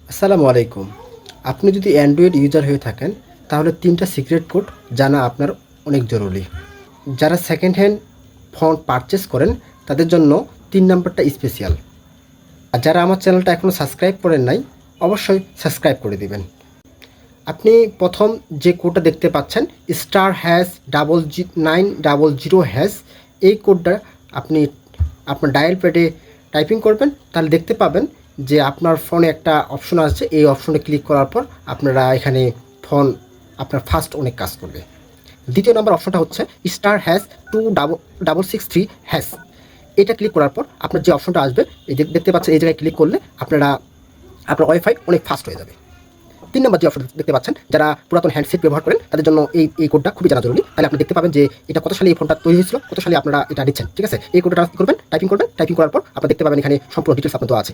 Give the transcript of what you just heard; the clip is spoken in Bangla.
আসসালামু আলাইকুম। আপনি যদি অ্যান্ড্রয়েড ইউজার হয়ে থাকেন তাহলে ৩টা সিক্রেট কোড জানা আপনার অনেক জরুরি। যারা সেকেন্ড হ্যান্ড ফোন পারচেজ করেন তাদের জন্য ৩ নাম্বারটা স্পেশাল। আর যারা আমার চ্যানেলটা এখনও সাবস্ক্রাইব করেন নাই অবশ্যই সাবস্ক্রাইব করে দিবেন। আপনি প্রথম যে কোডটা দেখতে পাচ্ছেন *#900# এই কোডটা আপনি আপনার ডায়াল প্যাডে টাইপিং করবেন, তাহলে দেখতে পাবেন যে আপনার ফোনে একটা অপশন আছে। এই অপশনে ক্লিক করার পর আপনারা এখানে ফোন আপনার ফাস্ট অনেক কাজ করবে। দ্বিতীয় নম্বর অপশনটা হচ্ছে *26663#। এটা ক্লিক করার পর আপনার যে অপশনটা আসবে, এই যে দেখতে পাচ্ছেন, এই জায়গায় ক্লিক করলে আপনার ওয়াইফাই অনেক ফাস্ট হয়ে যাবে। ৩ নম্বর যে অপশন দেখতে পাচ্ছেন, যারা পুরাতন হ্যান্ডসেট ব্যবহার করেন তাদের জন্য এই কোডটা খুবই জানা জরুরি। তাহলে আপনি দেখতে পাবেন যে এটা কত সালে এই ফোনটা তৈরি হয়েছিল, কত সালে আপনারা এটা নিচ্ছেন। ঠিক আছে, এই কোডটা করবেন, টাইপিং করার পর আপনারা দেখতে পাবেন এখানে সম্পূর্ণ ডিটেলস আপনার দেওয়া আছে।